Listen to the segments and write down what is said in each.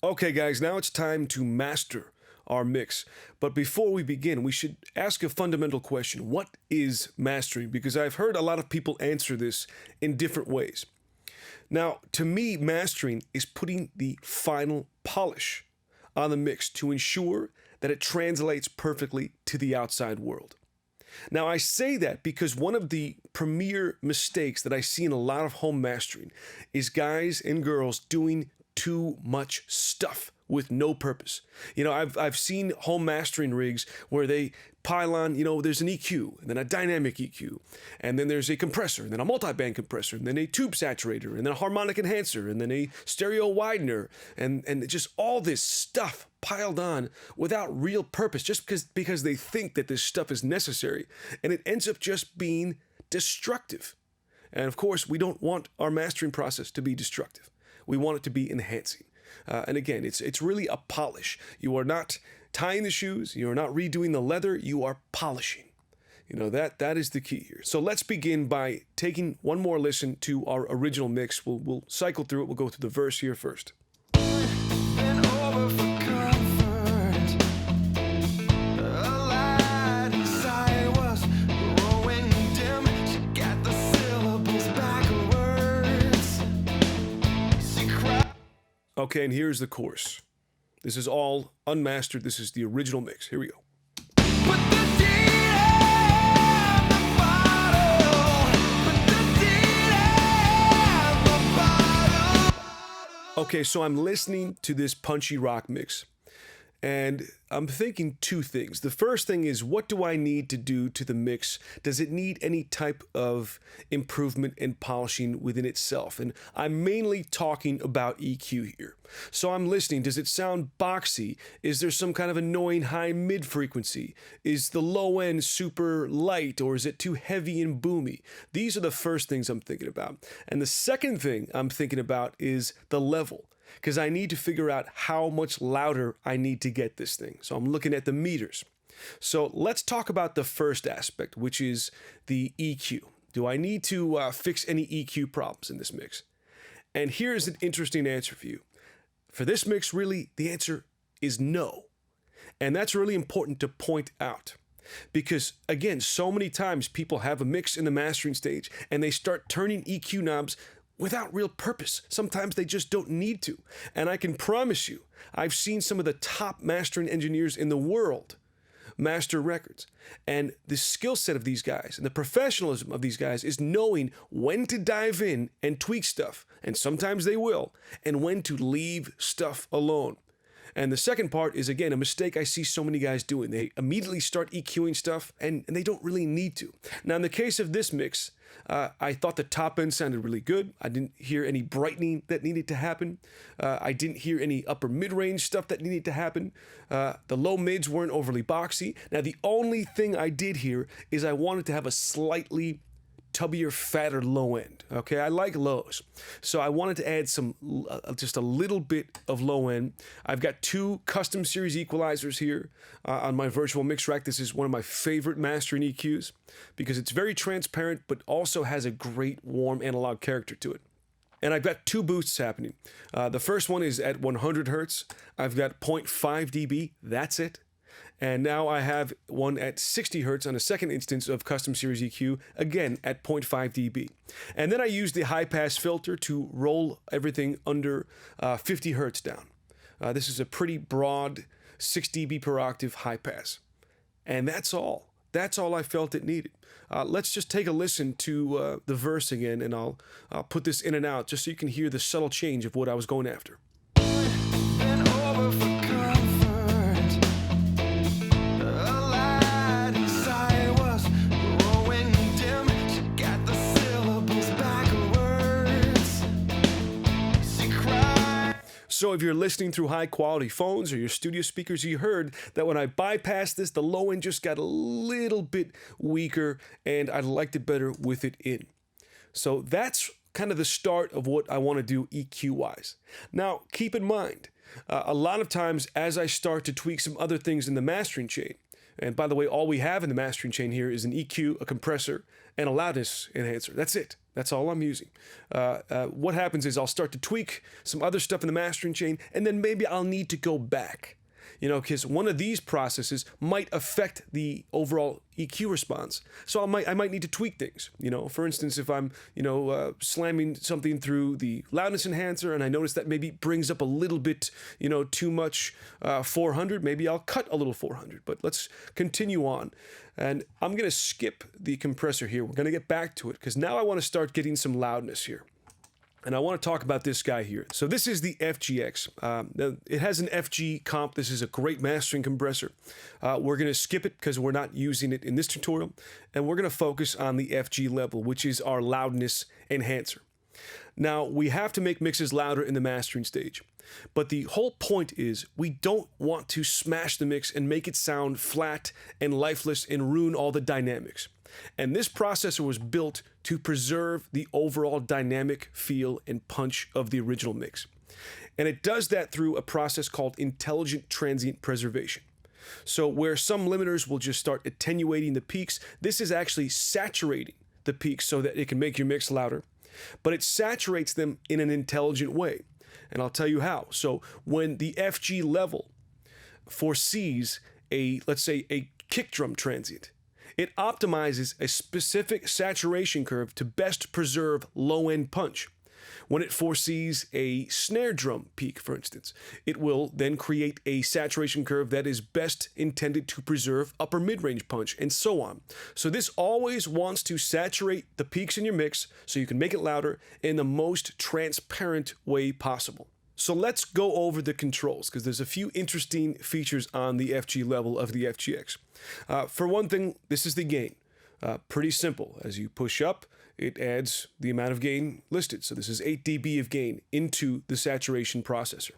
Okay, guys, now it's time to master our mix. But before we begin, we should ask a fundamental question. What is mastering? Because I've heard a lot of people answer this in different ways. Now, to me, mastering is putting the final polish on the mix to ensure that it translates perfectly to the outside world. Now, I say that because one of the premier mistakes that I see in a lot of home mastering is guys and girls doing too much stuff with no purpose. I've seen home mastering rigs where they pile on, there's an EQ, and then a dynamic EQ, and then there's a compressor, and then a multi-band compressor, and then a tube saturator, and then a harmonic enhancer, and then a stereo widener, and just all this stuff piled on without real purpose, just because they think that this stuff is necessary, and it ends up just being destructive. And of course, we don't want our mastering process to be destructive. We want it to be enhancing. And again, it's really a polish. You are not tying the shoes. You are not redoing the leather. You are polishing. That is the key here. So let's begin by taking one more listen to our original mix. We'll cycle through it. We'll go through the verse here first. Okay, and here's the chorus. This is all unmastered. This is the original mix. Here we go. Okay, so I'm listening to this punchy rock mix, and I'm thinking two things. The first thing is, what do I need to do to the mix? Does it need any type of improvement and polishing within itself? And I'm mainly talking about EQ here. So I'm listening. Does it sound boxy? Is there some kind of annoying high mid frequency? Is the low end super light, or is it too heavy and boomy? These are the first things I'm thinking about. And the second thing I'm thinking about is the level, because I need to figure out how much louder I need to get this thing. So I'm looking at the meters. So let's talk about the first aspect, which is the EQ. Do I need to fix any EQ problems in this mix? And here's an interesting answer for you. For this mix, really, the answer is no. And that's really important to point out. Because, again, so many times people have a mix in the mastering stage and they start turning EQ knobs without real purpose. Sometimes they just don't need to. And I can promise you, I've seen some of the top mastering engineers in the world master records. And the skill set of these guys and the professionalism of these guys is knowing when to dive in and tweak stuff, and sometimes they will, and when to leave stuff alone. And the second part is, again, a mistake I see so many guys doing. They immediately start EQing stuff, and they don't really need to. Now, in the case of this mix, I thought the top end sounded really good. I didn't hear any brightening that needed to happen. I didn't hear any upper mid-range stuff that needed to happen. The low mids weren't overly boxy. Now, the only thing I did here is I wanted to have a slightly tubbier, fatter low end. Okay, I like lows, so I wanted to add some, just a little bit of low end. I've got two custom series equalizers here on my virtual mix rack. This is one of my favorite mastering EQs because it's very transparent, but also has a great warm analog character to it. And I've got two boosts happening. The first one is at 100 hertz. I've got 0.5 dB. That's it. And now I have one at 60 hertz on a second instance of custom series EQ, again at 0.5 dB. And then I use the high pass filter to roll everything under 50 hertz down. This is a pretty broad 6 dB per octave high pass. And that's all. That's all I felt it needed. Let's just take a listen to the verse again, and I'll put this in and out just so you can hear the subtle change of what I was going after. So if you're listening through high quality phones or your studio speakers, you heard that when I bypassed this, the low end just got a little bit weaker, and I liked it better with it in. So that's kind of the start of what I want to do EQ-wise. Now, keep in mind, a lot of times as I start to tweak some other things in the mastering chain, and by the way, all we have in the mastering chain here is an EQ, a compressor, and a loudness enhancer. That's it. That's all I'm using. What happens is I'll start to tweak some other stuff in the mastering chain, and then maybe I'll need to go back. Because one of these processes might affect the overall EQ response. So I might need to tweak things. For instance, if I'm, slamming something through the loudness enhancer and I notice that maybe brings up a little bit, too much 400, maybe I'll cut a little 400. But let's continue on. And I'm going to skip the compressor here. We're going to get back to it because now I want to start getting some loudness here. And I want to talk about this guy here. So this is the FGX. It has an FG comp. This is a great mastering compressor. We're going to skip it because we're not using it in this tutorial. And we're going to focus on the FG level, which is our loudness enhancer. Now, we have to make mixes louder in the mastering stage. But the whole point is we don't want to smash the mix and make it sound flat and lifeless and ruin all the dynamics. And this processor was built to preserve the overall dynamic feel and punch of the original mix. And it does that through a process called intelligent transient preservation. So where some limiters will just start attenuating the peaks, this is actually saturating the peaks so that it can make your mix louder. But it saturates them in an intelligent way. And I'll tell you how. So when the FG level foresees let's say a kick drum transient, it optimizes a specific saturation curve to best preserve low-end punch. When it foresees a snare drum peak, for instance, it will then create a saturation curve that is best intended to preserve upper mid-range punch, and so on. So this always wants to saturate the peaks in your mix so you can make it louder in the most transparent way possible. So let's go over the controls, because there's a few interesting features on the FG level of the FGX. For one thing, this is the gain. Pretty simple. As you push up, it adds the amount of gain listed. So this is 8 dB of gain into the saturation processor.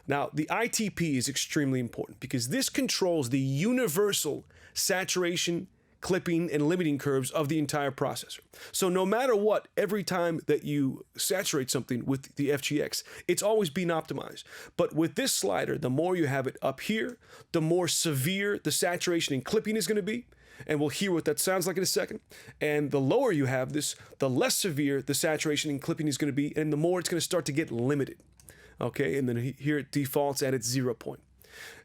Now, the ITP is extremely important because this controls the universal saturation, clipping, and limiting curves of the entire processor. So no matter what, every time that you saturate something with the FGX, it's always being optimized. But with this slider, the more you have it up here, the more severe the saturation and clipping is going to be. And we'll hear what that sounds like in a second. And the lower you have this, the less severe the saturation and clipping is going to be, and the more it's going to start to get limited. Okay, and then here it defaults at its 0 point.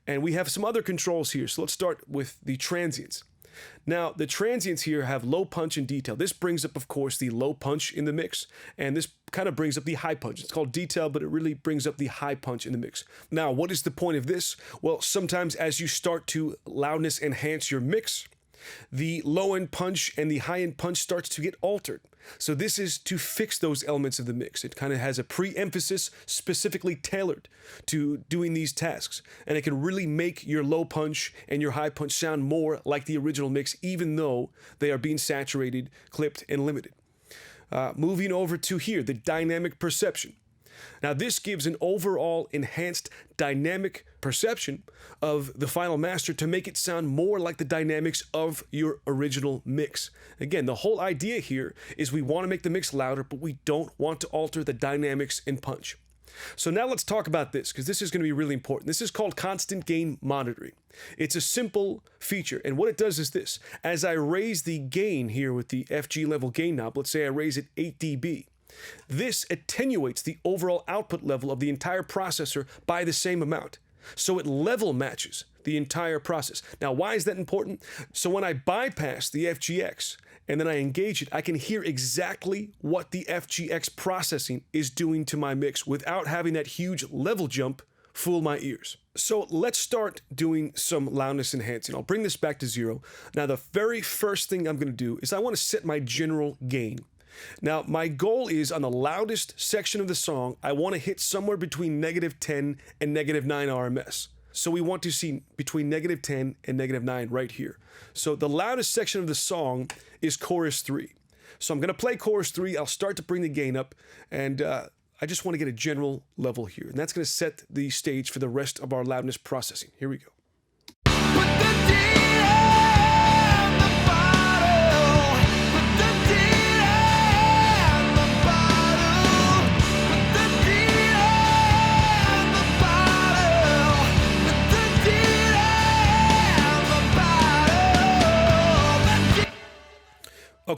And we have some other controls here. So let's start with the transients. Now, the transients here have low punch and detail. This brings up, of course, the low punch in the mix, and this kind of brings up the high punch. It's called detail, but it really brings up the high punch in the mix. Now, what is the point of this? Well, sometimes as you start to loudness enhance your mix, the low-end punch and the high-end punch starts to get altered. So this is to fix those elements of the mix. It kind of has a pre-emphasis specifically tailored to doing these tasks. And it can really make your low punch and your high punch sound more like the original mix, even though they are being saturated, clipped, and limited. Moving over to here, the dynamic perception. Now, this gives an overall enhanced dynamic perception of the final master to make it sound more like the dynamics of your original mix. Again, the whole idea here is we want to make the mix louder, but we don't want to alter the dynamics and punch. So now let's talk about this, because this is going to be really important. This is called constant gain monitoring. It's a simple feature, and what it does is this. As I raise the gain here with the FG level gain knob, let's say I raise it 8 dB, this attenuates the overall output level of the entire processor by the same amount. So it level matches the entire process. Now, why is that important? So when I bypass the FGX and then I engage it, I can hear exactly what the FGX processing is doing to my mix without having that huge level jump fool my ears. So let's start doing some loudness enhancing. I'll bring this back to 0. Now, the very first thing I'm going to do is I want to set my general gain. Now, my goal is on the loudest section of the song, I want to hit somewhere between -10 and -9 RMS. So we want to see between -10 and -9 right here. So the loudest section of the song is chorus 3. So I'm going to play chorus 3. I'll start to bring the gain up, and I just want to get a general level here. And that's going to set the stage for the rest of our loudness processing. Here we go.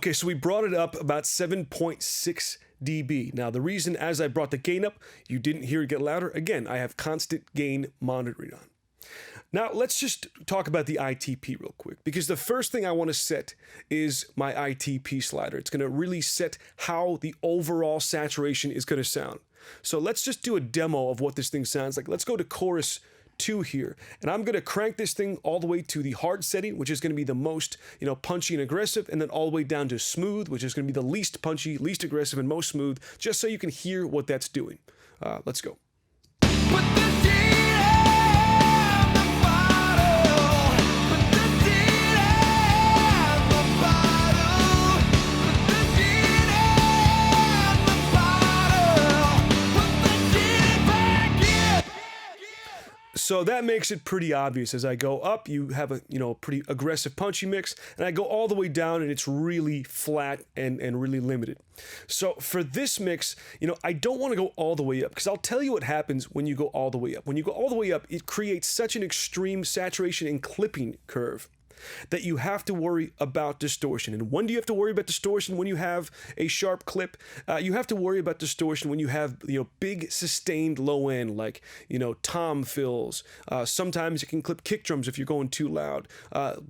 Okay, so we brought it up about 7.6 dB. Now, the reason as I brought the gain up, you didn't hear it get louder, again, I have constant gain monitoring on. Now, let's just talk about the ITP real quick, because the first thing I want to set is my ITP slider. It's going to really set how the overall saturation is going to sound. So let's just do a demo of what this thing sounds like. Let's go to chorus 2 here, and I'm going to crank this thing all the way to the hard setting, which is going to be the most, punchy and aggressive, and then all the way down to smooth, which is going to be the least punchy, least aggressive, and most smooth, just so you can hear what that's doing. Let's go. So that makes it pretty obvious. As I go up, you have a pretty aggressive punchy mix, and I go all the way down and it's really flat and really limited. So for this mix, I don't want to go all the way up, because I'll tell you what happens when you go all the way up. When you go all the way up, it creates such an extreme saturation and clipping curve that you have to worry about distortion. And when do you have to worry about distortion? When you have a sharp clip. You have to worry about distortion when you have big sustained low end, like tom fills. Sometimes it can clip kick drums if you're going too loud.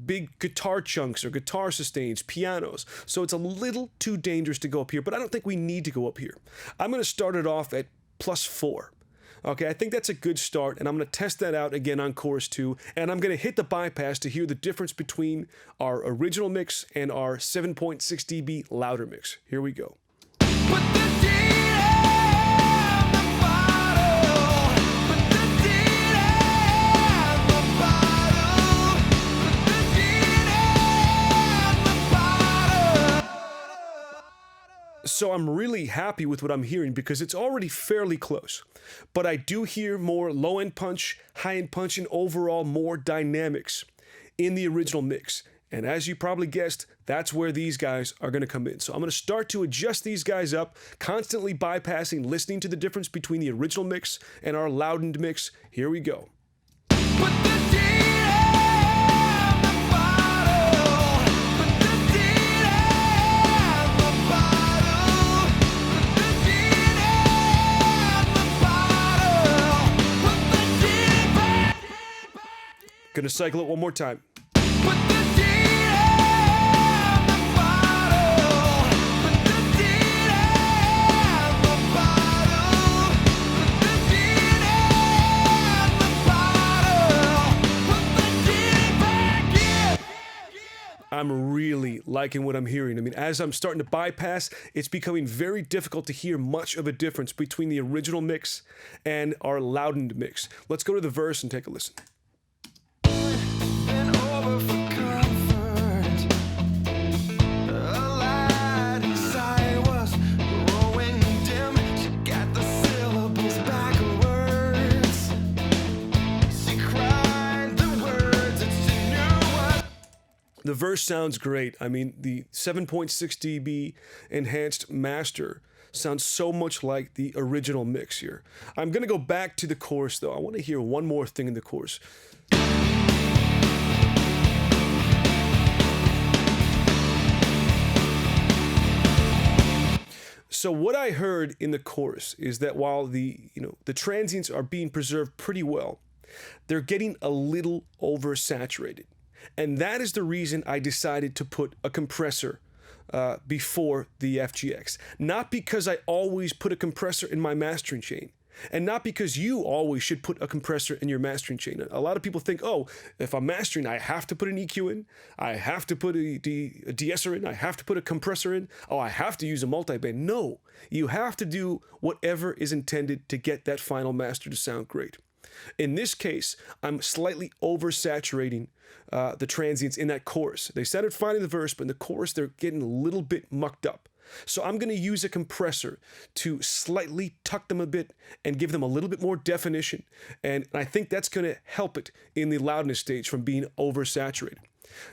Big guitar chunks or guitar sustains, pianos. So it's a little too dangerous to go up here, but I don't think we need to go up here. I'm going to start it off at +4. Okay, I think that's a good start, and I'm going to test that out again on chorus 2, and I'm going to hit the bypass to hear the difference between our original mix and our 7.6 dB louder mix. Here we go. So I'm really happy with what I'm hearing, because it's already fairly close. But I do hear more low-end punch, high-end punch, and overall more dynamics in the original mix. And as you probably guessed, that's where these guys are going to come in. So I'm going to start to adjust these guys up, constantly bypassing, listening to the difference between the original mix and our loudened mix. Here we go. Gonna cycle it one more time. I'm really liking what I'm hearing. I mean, as I'm starting to bypass, it's becoming very difficult to hear much of a difference between the original mix and our loudened mix. Let's go to the verse and take a listen. The verse sounds great. I mean, the 7.6 dB enhanced master sounds so much like the original mix here. I'm going to go back to the chorus, though. I want to hear one more thing in the chorus. So what I heard in the chorus is that while the transients are being preserved pretty well, they're getting a little oversaturated. And that is the reason I decided to put a compressor before the FGX. Not because I always put a compressor in my mastering chain, and not because you always should put a compressor in your mastering chain. A lot of people think, oh, if I'm mastering, I have to put an EQ in, I have to put a de-esser in, I have to put a compressor in, oh, I have to use a multiband. No, you have to do whatever is intended to get that final master to sound great. In this case, I'm slightly oversaturating the transients in that chorus. They sounded fine in the verse, but in the chorus, they're getting a little bit mucked up. So I'm going to use a compressor to slightly tuck them a bit and give them a little bit more definition. And I think that's going to help it in the loudness stage from being oversaturated.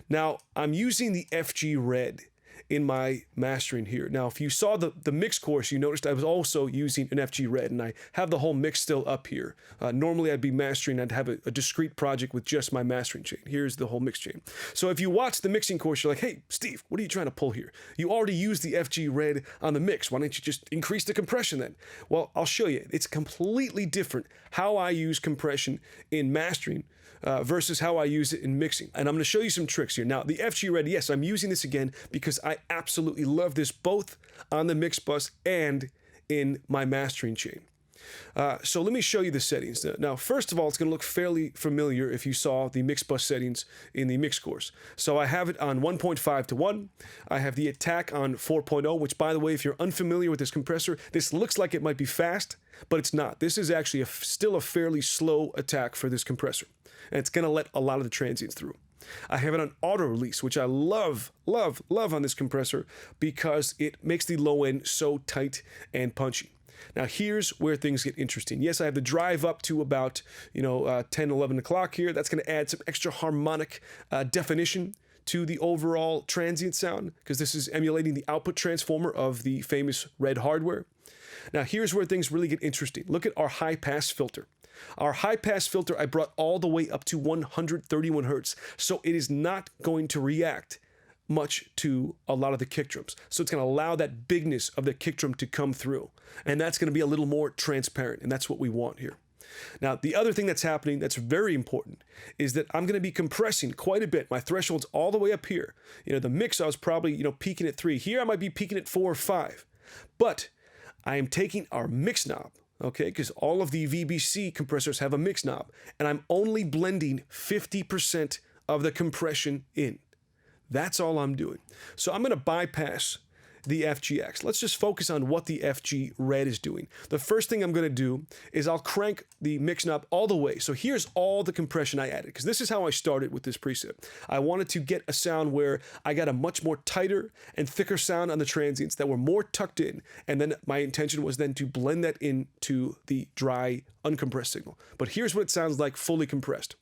Now, I'm using the FG Red. in my mastering here. Now, if you saw the mix course, you noticed I was also using an FG Red, and I have the whole mix still up here. Normally, I'd be mastering, I'd have a discrete project with just my mastering chain. Here's the whole mix chain. So if you watch the mixing course, you're like, hey, Steve, what are you trying to pull here? You already used the FG Red on the mix. Why don't you just increase the compression then? Well, I'll show you. It's completely different how I use compression in mastering versus how I use it in mixing. And I'm going to show you some tricks here. Now, the FG Red, yes, I'm using this again because I absolutely love this both on the mix bus and in my mastering chain. So let me show you the settings. Now, first of all, it's going to look fairly familiar if you saw the mix bus settings in the mix course. So I have it on 1.5 to 1. I have the attack on 4.0, which, by the way, if you're unfamiliar with this compressor, this looks like it might be fast, but it's not. This is actually still a fairly slow attack for this compressor, and it's going to let a lot of the transients through. I have it on auto release, which I love on this compressor because it makes the low end so tight and punchy. Now, here's where things get interesting. Yes, I have the drive up to about 10, 11 o'clock here. That's going to add some extra harmonic definition to the overall transient sound because this is emulating the output transformer of the famous Red hardware. Now, here's where things really get interesting. Look at our high-pass filter. Our high-pass filter I brought all the way up to 131 hertz, so it is not going to react much to a lot of the kick drums. So it's going to allow that bigness of the kick drum to come through. And that's going to be a little more transparent, and that's what we want here. Now, the other thing that's happening that's very important is that I'm going to be compressing quite a bit. My threshold's all the way up here. The mix I was probably, peaking at 3. Here I might be peaking at 4 or 5. But I am taking our mix knob, okay, because all of the VBC compressors have a mix knob, and I'm only blending 50% of the compression in. That's all I'm doing. So I'm going to bypass the FGX. Let's just focus on what the FG Red is doing. The first thing I'm going to do is I'll crank the mix knob all the way. So here's all the compression I added, because this is how I started with this preset. I wanted to get a sound where I got a much more tighter and thicker sound on the transients that were more tucked in, and then my intention was then to blend that into the dry, uncompressed signal. But here's what it sounds like fully compressed.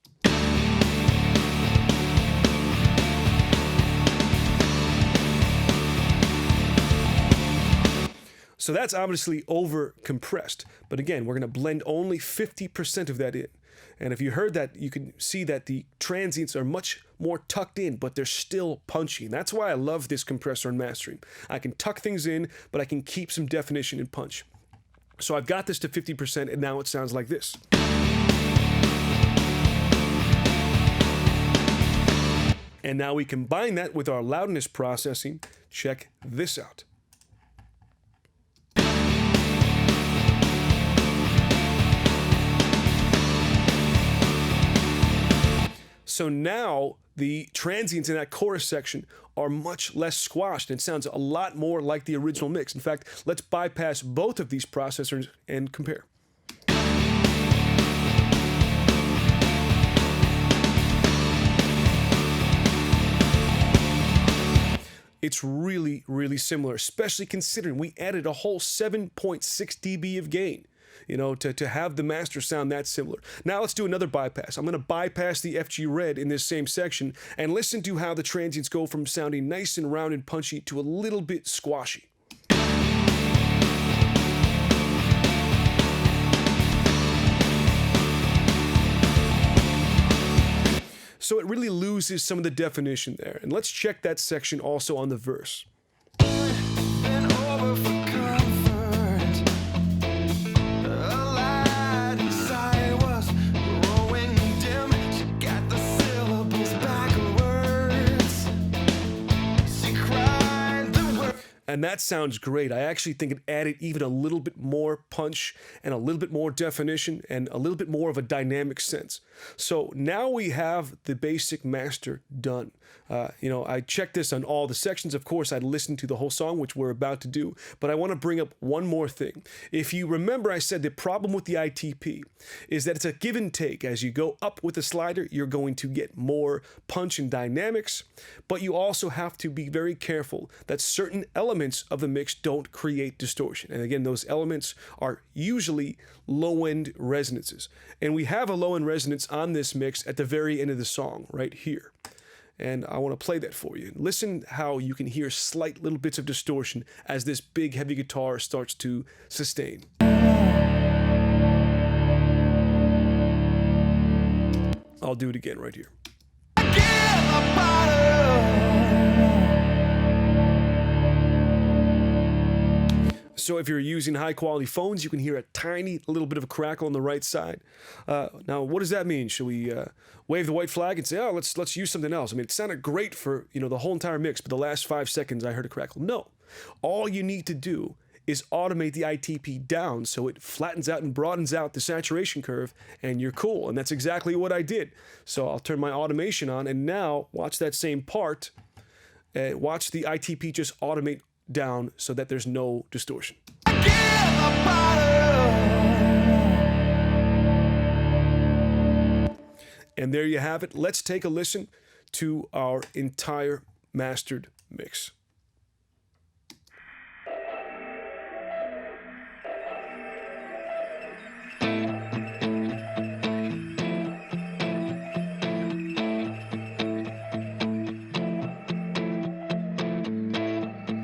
So that's obviously over compressed. But again, we're going to blend only 50% of that in. And if you heard that, you can see that the transients are much more tucked in, but they're still punchy. And that's why I love this compressor and mastering. I can tuck things in, but I can keep some definition and punch. So I've got this to 50%, and now it sounds like this. And now we combine that with our loudness processing. Check this out. So now the transients in that chorus section are much less squashed and sounds a lot more like the original mix. In fact, let's bypass both of these processors and compare. It's really, really similar, especially considering we added a whole 7.6 dB of gain. To have the master sound that similar. Now let's do another bypass. I'm going to bypass the FG Red in this same section and listen to how the transients go from sounding nice and round and punchy to a little bit squashy. So it really loses some of the definition there. And let's check that section also on the verse. And that sounds great. I actually think it added even a little bit more punch and a little bit more definition and a little bit more of a dynamic sense. So now we have the basic master done. I checked this on all the sections. Of course, I'd listened to the whole song, which we're about to do, but I want to bring up one more thing. If you remember, I said the problem with the ITP is that it's a give and take. As you go up with the slider, you're going to get more punch and dynamics, but you also have to be very careful that certain elements of the mix don't create distortion. And again, those elements are usually low-end resonances. And we have a low-end resonance on this mix at the very end of the song, right here. And I want to play that for you. Listen how you can hear slight little bits of distortion as this big, heavy guitar starts to sustain. I'll do it again right here. So if you're using high quality phones, you can hear a tiny little bit of a crackle on the right side. Now, what does that mean? Should we wave the white flag and say, oh, let's use something else? I mean, it sounded great for the whole entire mix, but the last 5 seconds I heard a crackle. No, all you need to do is automate the ITP down so it flattens out and broadens out the saturation curve, and you're cool. And that's exactly what I did. So I'll turn my automation on, and now watch that same part. Watch the ITP just automate down so that there's no distortion. And there you have it. Let's take a listen to our entire mastered mix.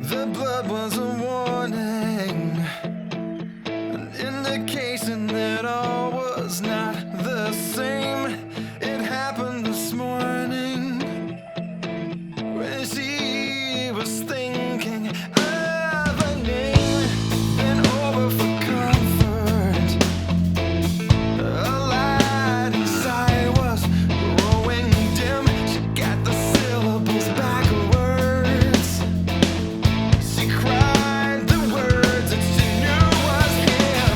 The blood was a warning, an indication that all was not the same. It happened this morning when she was thinking of a name, been over for comfort. A light inside was growing dim. She got the syllables backwards. She cried the words that she knew was him.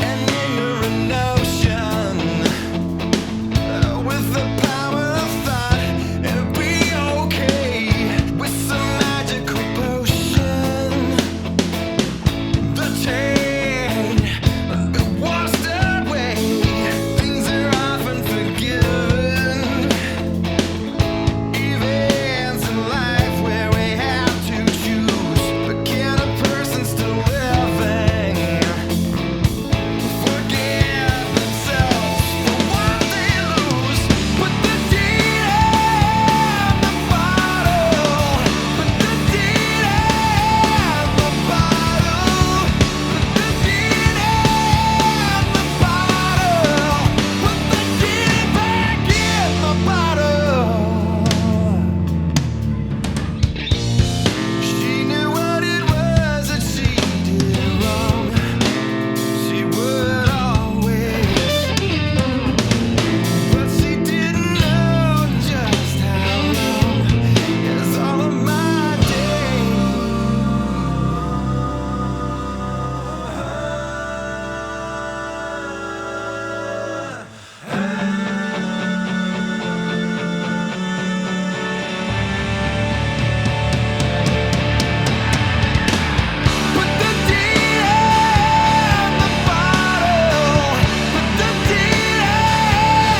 An ignorant notion, with the power of thought, it'll be okay with some magical potion. The chain be washed away. Things are often forgiven. Events in life where we have to choose. But can a person still living forgive themselves for what they lose? Put the deed in the bottle. Put the deed in the bottle. Put the deed in the bottle. Put the deed back in the bottle. She knew what it was that she did wrong. She would always, but she didn't know just how long. It's all of my Put the deed in the bottle. Put the deed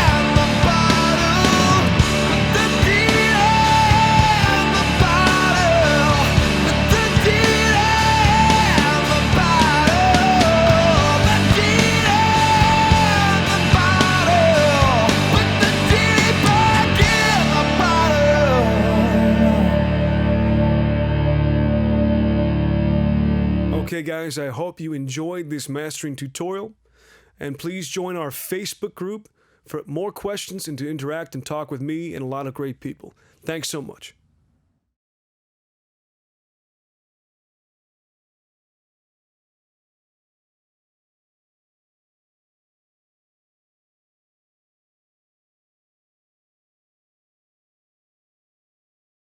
in the bottle. Put the deed in the bottle. Put the deed in the bottle. The deed in the bottle. Put the deed back in the bottle. Okay, guys, I hope you enjoyed this mastering tutorial. And please join our Facebook group for more questions and to interact and talk with me and a lot of great people. Thanks so much.